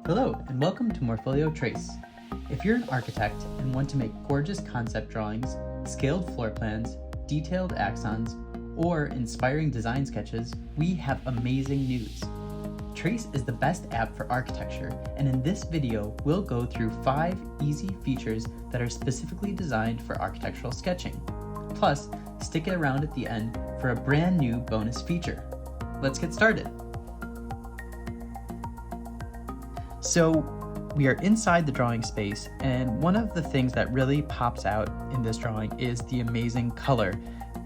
Hello and welcome to Morpholio Trace. If you're an architect and want to make gorgeous concept drawings, scaled floor plans, detailed axons, or inspiring design sketches, we have amazing news. Trace is the best app for architecture, and in this video, we'll go through 5 easy features that are specifically designed for architectural sketching. Plus, stick it around at the end for a brand new bonus feature. Let's get started. So we are inside the drawing space, and one of the things that really pops out in this drawing is the amazing color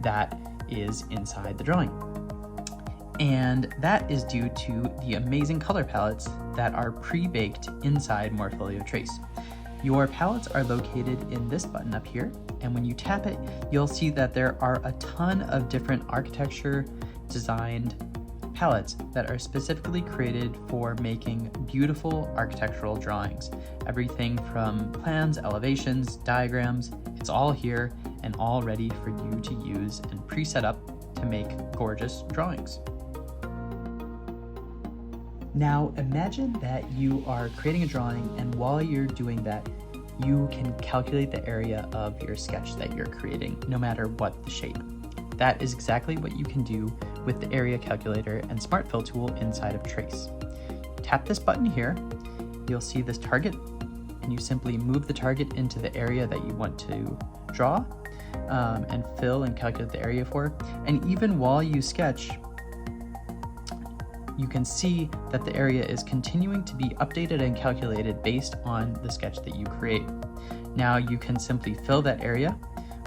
that is inside the drawing. And that is due to the amazing color palettes that are pre-baked inside Morpholio Trace. Your palettes are located in this button up here, and when you tap it, you'll see that there are a ton of different architecture designed palettes that are specifically created for making beautiful architectural drawings. Everything from plans, elevations, diagrams, it's all here and all ready for you to use and pre-set up to make gorgeous drawings. Now imagine that you are creating a drawing, and while you're doing that, you can calculate the area of your sketch that you're creating, no matter what the shape. That is exactly what you can do with the area calculator and smart fill tool inside of Trace. Tap this button here, you'll see this target, and you simply move the target into the area that you want to draw and fill and calculate the area for. And even while you sketch, you can see that the area is continuing to be updated and calculated based on the sketch that you create. Now you can simply fill that area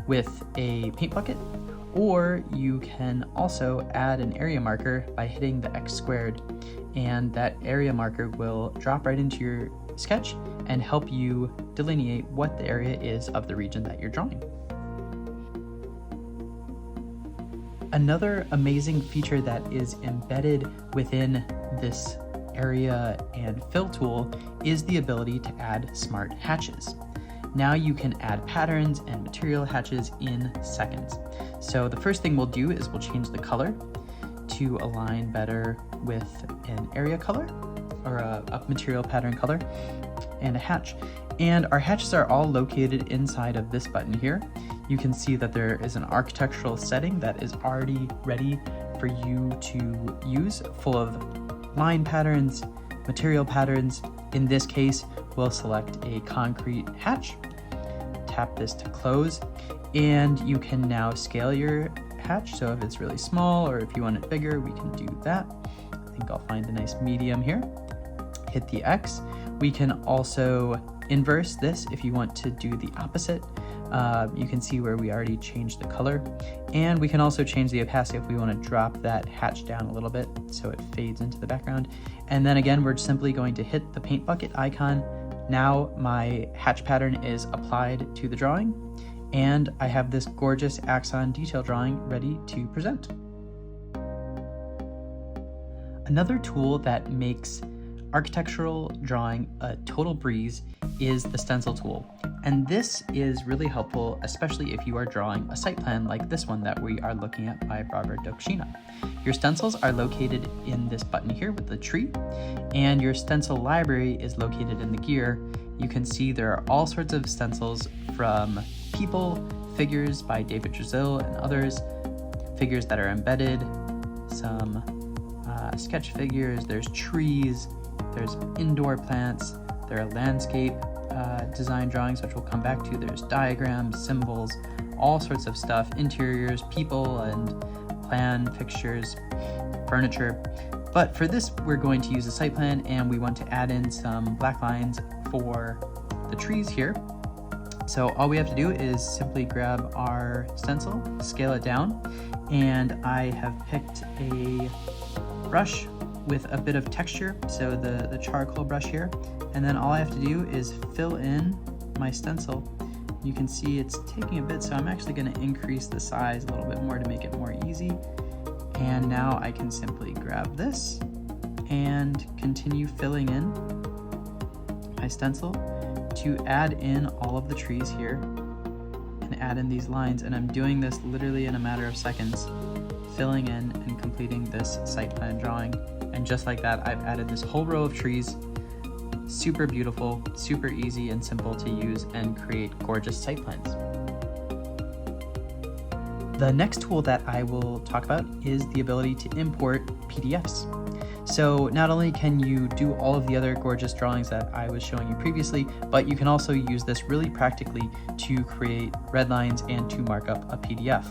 with a paint bucket, or you can also add an area marker by hitting the X squared, and that area marker will drop right into your sketch and help you delineate what the area is of the region that you're drawing. Another amazing feature that is embedded within this area and fill tool is the ability to add smart hatches. Now you can add patterns and material hatches in seconds. So the first thing we'll do is we'll change the color to align better with an area color or a material pattern color and a hatch. And our hatches are all located inside of this button here. You can see that there is an architectural setting that is already ready for you to use, full of line patterns, material patterns. In this case, we'll select a concrete hatch, tap this to close, and you can now scale your hatch. So if it's really small or if you want it bigger, we can do that. I think I'll find a nice medium here. Hit the X. We can also inverse this if you want to do the opposite. You can see where we already changed the color, and we can also change the opacity if we want to drop that hatch down a little bit so it fades into the background. And then again, we're simply going to hit the paint bucket icon. Now my hatch pattern is applied to the drawing, and I have this gorgeous axon detail drawing ready to present. Another tool that makes architectural drawing a total breeze is the stencil tool. And this is really helpful, especially if you are drawing a site plan like this one that we are looking at by Barbara Dokshina. Your stencils are located in this button here with the tree, and your stencil library is located in the gear. You can see there are all sorts of stencils, from people, figures by David Drizzle and others, figures that are embedded, some sketch figures, there's trees, there's indoor plants, there are landscape design drawings, which we'll come back to. There's diagrams, symbols, all sorts of stuff, interiors, people, and plan, fixtures, furniture. But for this, we're going to use a site plan, and we want to add in some black lines for the trees here. So all we have to do is simply grab our stencil, scale it down, and I have picked a brush with a bit of texture, so the charcoal brush here, and then all I have to do is fill in my stencil. You can see it's taking a bit, so I'm actually going to increase the size a little bit more to make it more easy. And now I can simply grab this and continue filling in my stencil to add in all of the trees here and add in these lines. And I'm doing this literally in a matter of seconds, filling in and completing this site plan drawing. And just like that, I've added this whole row of trees super beautiful, super easy and simple to use and create gorgeous site plans. The next tool that I will talk about is the ability to import PDFs. So not only can you do all of the other gorgeous drawings that I was showing you previously, but you can also use this really practically to create red lines and to mark up a PDF.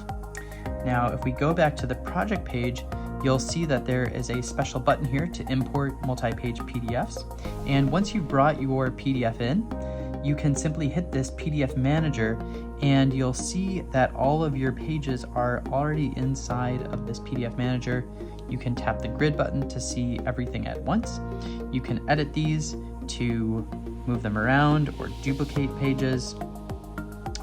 Now, if we go back to the project page, you'll see that there is a special button here to import multi-page PDFs. And once you've brought your PDF in, you can simply hit this PDF manager and you'll see that all of your pages are already inside of this PDF manager. You can tap the grid button to see everything at once. You can edit these to move them around or duplicate pages,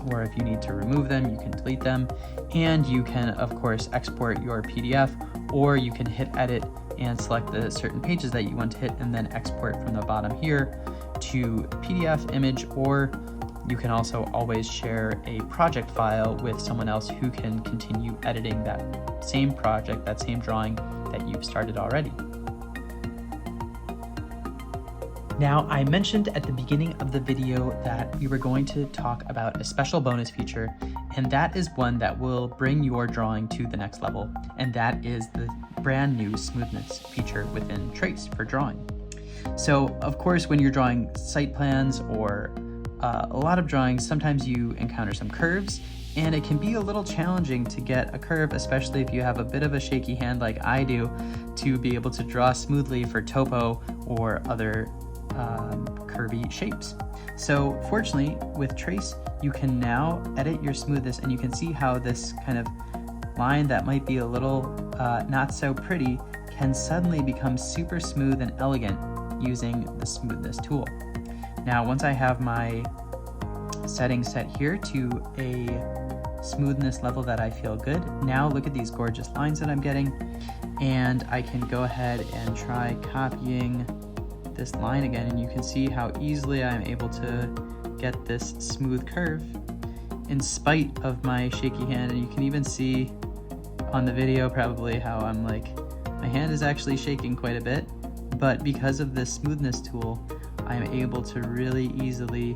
or if you need to remove them, you can delete them. And you can, of course, export your PDF, or you can hit edit and select the certain pages that you want to hit and then export from the bottom here to PDF image, or you can also always share a project file with someone else who can continue editing that same project, that same drawing that you've started already. Now, I mentioned at the beginning of the video that we were going to talk about a special bonus feature, and that is one that will bring your drawing to the next level, and that is the brand new smoothness feature within Trace for drawing. So, of course, when you're drawing site plans or a lot of drawings, sometimes you encounter some curves, and it can be a little challenging to get a curve, especially if you have a bit of a shaky hand like I do, to be able to draw smoothly for topo or other curvy shapes. So fortunately, with Trace, you can now edit your smoothness, and you can see how this kind of line that might be a little not so pretty can suddenly become super smooth and elegant using the smoothness tool. Now, once I have my settings set here to a smoothness level that I feel good, now look at these gorgeous lines that I'm getting, and I can go ahead and try copying this line again, and you can see how easily I'm able to get this smooth curve in spite of my shaky hand. And you can even see on the video probably how I'm like, my hand is actually shaking quite a bit, but because of this smoothness tool, I'm able to really easily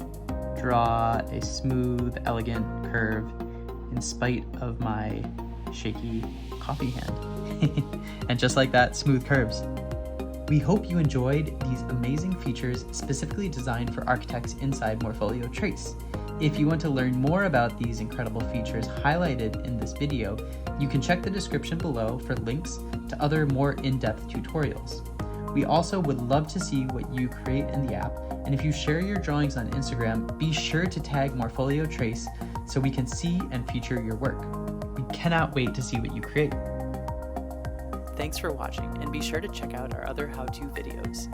draw a smooth, elegant curve in spite of my shaky coffee hand. And just like that, smooth curves. We hope you enjoyed these amazing features specifically designed for architects inside Morpholio Trace. If you want to learn more about these incredible features highlighted in this video, you can check the description below for links to other more in-depth tutorials. We also would love to see what you create in the app, and if you share your drawings on Instagram, be sure to tag Morpholio Trace so we can see and feature your work. We cannot wait to see what you create. Thanks for watching, and be sure to check out our other how-to videos.